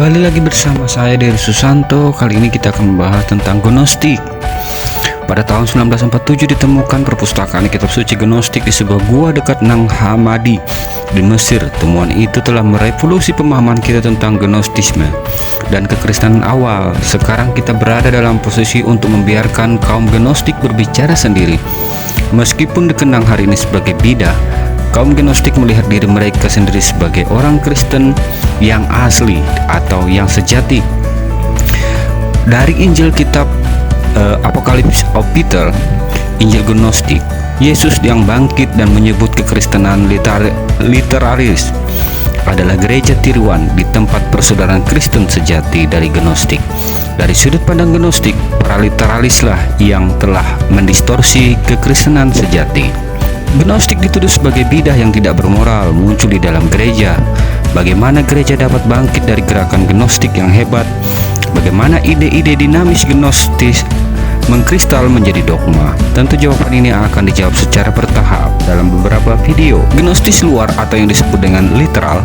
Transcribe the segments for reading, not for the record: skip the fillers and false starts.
Kembali lagi bersama saya Dery Susanto. Kali ini kita akan membahas tentang Gnostik. Pada tahun 1947 ditemukan perpustakaan kitab suci Gnostik di sebuah gua dekat Nang Hammadi di Mesir. Temuan itu telah merevolusi pemahaman kita tentang Gnostisme dan kekristenan awal. Sekarang kita berada dalam posisi untuk membiarkan kaum Gnostik berbicara sendiri. Meskipun dikenang hari ini sebagai bidah, kaum Gnostik melihat diri mereka sendiri sebagai orang Kristen yang asli atau yang sejati. Dari Injil kitab Apocalypse of Peter, Injil Gnostik, Yesus yang bangkit dan menyebut kekristenan literalis adalah gereja tiruan di tempat persaudaraan Kristen sejati dari Gnostik. Dari sudut pandang Gnostik, para literalislah yang telah mendistorsi kekristenan sejati. Gnostik dituduh sebagai bidah yang tidak bermoral muncul di dalam gereja. Bagaimana gereja dapat bangkit dari gerakan Gnostik yang hebat? Bagaimana ide-ide dinamis Gnostis mengkristal menjadi dogma? Tentu jawaban ini akan dijawab secara bertahap dalam beberapa video. Gnostis luar atau yang disebut dengan literal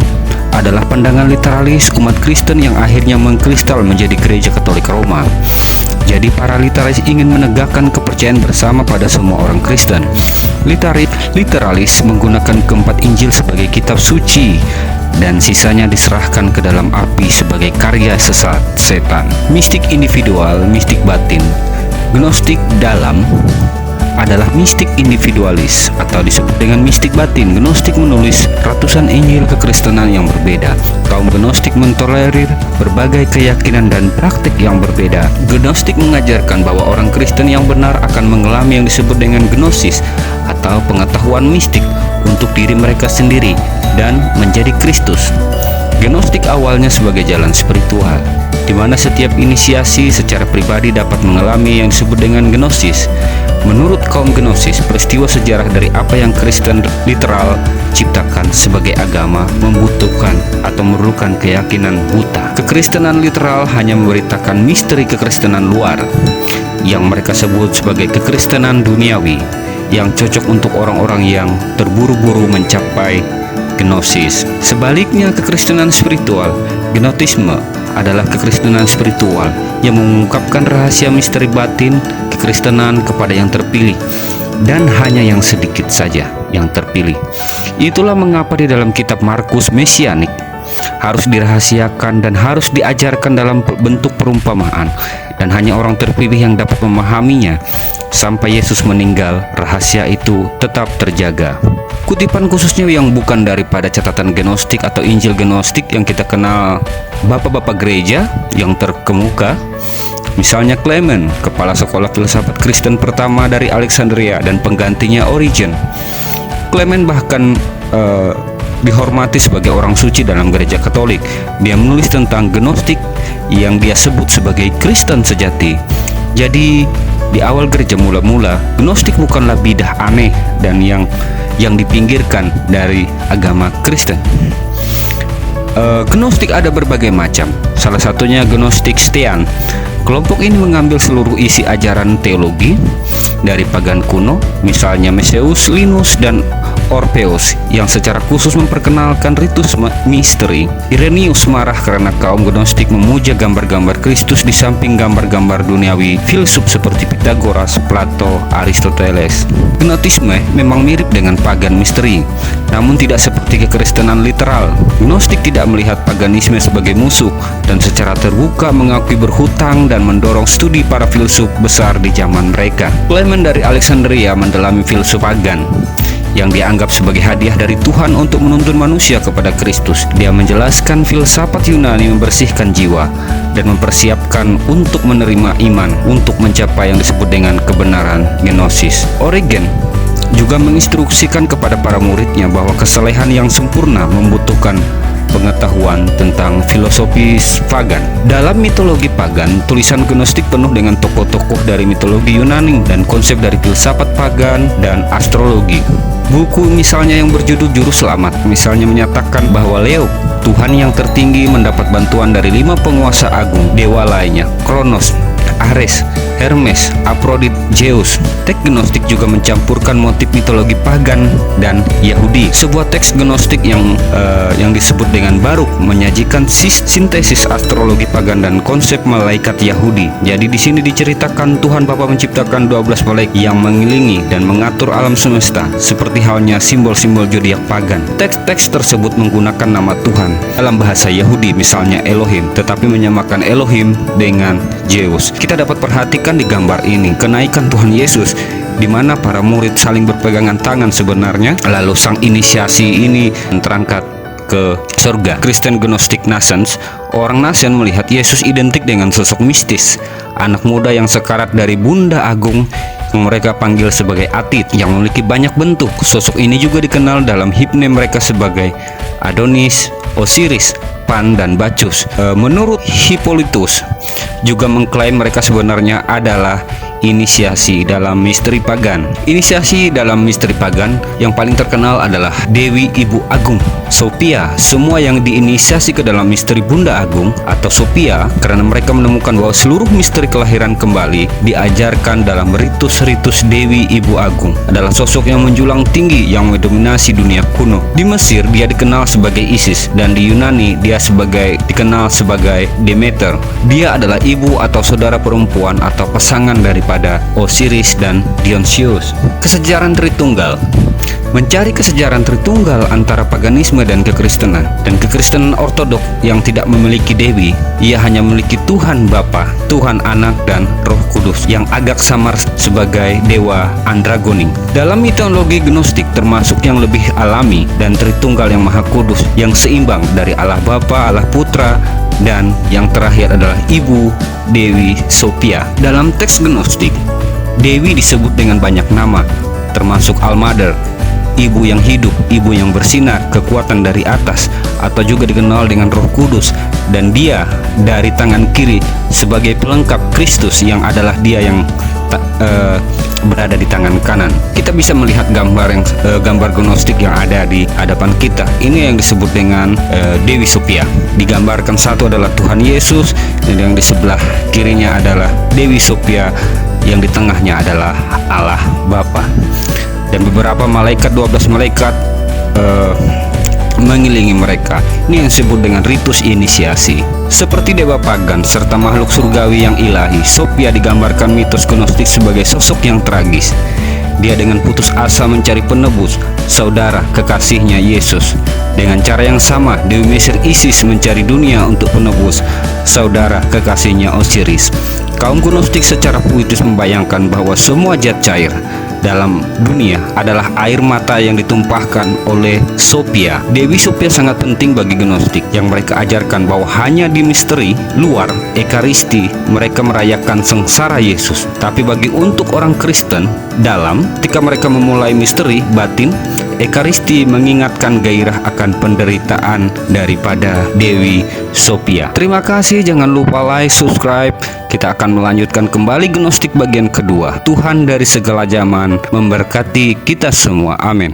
adalah pandangan literalis umat Kristen yang akhirnya mengkristal menjadi gereja Katolik Roma. Jadi para literalis ingin menegakkan kepercayaan bersama pada semua orang Kristen. Literalis menggunakan keempat Injil sebagai kitab suci dan sisanya diserahkan ke dalam api sebagai karya sesat setan. Mistik individual, mistik batin. Gnostik dalam adalah mistik individualis atau disebut dengan mistik batin. Gnostik menulis ratusan Injil kekristenan yang berbeda. Kaum Gnostik mentolerir berbagai keyakinan dan praktik yang berbeda. Gnostik mengajarkan bahwa orang Kristen yang benar akan mengalami yang disebut dengan gnosis atau pengetahuan mistik untuk diri mereka sendiri dan menjadi Kristus. Gnostik awalnya sebagai jalan spiritual, di mana setiap inisiasi secara pribadi dapat mengalami yang disebut dengan gnosis. Menurut kaum Gnosis, peristiwa sejarah dari apa yang Kristen literal ciptakan sebagai agama membutuhkan atau memerlukan keyakinan buta. Kekristenan literal hanya memberitakan misteri kekristenan luar yang mereka sebut sebagai kekristenan duniawi, yang cocok untuk orang-orang yang terburu-buru mencapai gnosis. Sebaliknya, kekristenan spiritual, gnotisme, adalah kekristenan spiritual yang mengungkapkan rahasia misteri batin kekristenan kepada yang terpilih, dan hanya yang sedikit saja yang terpilih. Itulah mengapa di dalam kitab Markus mesianik harus dirahasiakan dan harus diajarkan dalam bentuk perumpamaan, dan hanya orang terpilih yang dapat memahaminya. Sampai Yesus meninggal, rahasia itu tetap terjaga. Kutipan khususnya yang bukan daripada catatan Gnostik atau Injil Gnostik yang kita kenal bapak-bapak gereja yang terkemuka, misalnya Clement, kepala sekolah filsafat Kristen pertama dari Alexandria dan penggantinya Origen. Clement bahkan dihormati sebagai orang suci dalam gereja Katolik. Dia menulis tentang Gnostik yang dia sebut sebagai Kristen sejati. Jadi di awal gereja mula-mula, Gnostik bukanlah bidah aneh dan yang dipinggirkan dari agama Kristen. Gnostik ada berbagai macam. Salah satunya Gnostik Stean. Kelompok ini mengambil seluruh isi ajaran teologi dari pagan kuno, misalnya Meseus, Linus, dan Orpheus, yang secara khusus memperkenalkan ritus misteri. Irenaeus marah karena kaum Gnostik memuja gambar-gambar Kristus di samping gambar-gambar duniawi filsuf seperti Pythagoras, Plato, Aristoteles. Gnotisme memang mirip dengan pagan misteri, namun tidak seperti kekristenan literal. Gnostik tidak melihat paganisme sebagai musuh dan secara terbuka mengakui berhutang dan mendorong studi para filsuf besar di zaman mereka. Clement dari Alexandria mendalami filsuf pagan yang dianggap sebagai hadiah dari Tuhan untuk menuntun manusia kepada Kristus. Dia menjelaskan filsafat Yunani membersihkan jiwa dan mempersiapkan untuk menerima iman untuk mencapai yang disebut dengan kebenaran gnosis. Origen juga menginstruksikan kepada para muridnya bahwa kesalehan yang sempurna membutuhkan pengetahuan tentang filosofi pagan. Dalam mitologi pagan, tulisan Gnostik penuh dengan tokoh-tokoh dari mitologi Yunani dan konsep dari filsafat pagan dan astrologi. Buku misalnya yang berjudul Juru Selamat misalnya menyatakan bahwa Leo, Tuhan yang tertinggi, mendapat bantuan dari 5 penguasa agung dewa lainnya, Kronos, Ares, Hermes, Aphrodite, Zeus. Teks Gnostik juga mencampurkan motif mitologi pagan dan Yahudi. Sebuah teks Gnostik yang disebut dengan Baruk menyajikan sintesis astrologi pagan dan konsep malaikat Yahudi. Jadi di sini diceritakan Tuhan Bapa menciptakan 12 malaikat yang mengelilingi dan mengatur alam semesta, seperti halnya simbol-simbol zodiak pagan. Teks-teks tersebut menggunakan nama Tuhan dalam bahasa Yahudi, misalnya Elohim, tetapi menyamakan Elohim dengan Zeus. Kita dapat perhatikan di gambar ini kenaikan Tuhan Yesus, di mana para murid saling berpegangan tangan sebenarnya, lalu sang inisiasi ini terangkat ke surga. Kristen Gnostic Nations, orang Nasion melihat Yesus identik dengan sosok mistis, anak muda yang sekarat dari Bunda Agung yang mereka panggil sebagai Atit, yang memiliki banyak bentuk. Sosok ini juga dikenal dalam himne mereka sebagai Adonis, Osiris, Pan, dan Bacchus. Menurut Hippolytus juga mengklaim mereka sebenarnya adalah inisiasi dalam misteri pagan. Inisiasi dalam misteri pagan yang paling terkenal adalah Dewi Ibu Agung, Sophia. Semua yang diinisiasi ke dalam misteri Bunda Agung atau Sophia karena mereka menemukan bahwa seluruh misteri kelahiran kembali diajarkan dalam ritus-ritus Dewi Ibu Agung, adalah sosok yang menjulang tinggi yang mendominasi dunia kuno. Di Mesir dia dikenal sebagai Isis, dan di Yunani dia dikenal sebagai Demeter. Dia adalah ibu atau saudara perempuan atau pasangan daripada Osiris dan Dionysius. Kesejarah Tritunggal. Mencari kesejarah Tritunggal antara paganisme dan kekristenan ortodok yang tidak memiliki dewi, ia hanya memiliki Tuhan Bapa, Tuhan Anak, dan Roh Kudus yang agak samar sebagai dewa andragoning. Dalam mitologi Gnostik termasuk yang lebih alami dan Tritunggal yang Maha Kudus yang seimbang dari Allah Bapa, Allah Putra, dan yang terakhir adalah Ibu Dewi Sophia. Dalam teks Gnostik, Dewi disebut dengan banyak nama, termasuk All-Mother, ibu yang hidup, ibu yang bersinar, kekuatan dari atas, atau juga dikenal dengan Roh Kudus, dan dia dari tangan kiri sebagai pelengkap Kristus yang adalah dia yang berada di tangan kanan. Kita bisa melihat gambar Gnostik yang ada di hadapan kita. Ini yang disebut dengan Dewi Sophia. Digambarkan satu adalah Tuhan Yesus, dan yang di sebelah kirinya adalah Dewi Sophia, yang di tengahnya adalah Allah Bapa. Dan beberapa malaikat, 12 malaikat mengelilingi mereka. Ini yang disebut dengan ritus inisiasi. Seperti dewa pagan serta makhluk surgawi yang ilahi, Sophia digambarkan mitos Gnostik sebagai sosok yang tragis. Dia dengan putus asa mencari penebus, saudara kekasihnya Yesus. Dengan cara yang sama, Dewi Mesir Isis mencari dunia untuk penebus, saudara kekasihnya Osiris. Kaum Gnostik secara puitis membayangkan bahwa semua zat cair dalam dunia adalah air mata yang ditumpahkan oleh Sophia. Dewi Sophia sangat penting bagi Gnostik yang mereka ajarkan bahwa hanya di misteri luar Ekaristi mereka merayakan sengsara Yesus. Tapi bagi untuk orang Kristen dalam, ketika mereka memulai misteri batin Ekaristi, mengingatkan gairah akan penderitaan daripada Dewi Sophia. Terima kasih, jangan lupa like, subscribe. Kita akan melanjutkan kembali Gnostik bagian kedua. Tuhan dari segala zaman memberkati kita semua. Amin.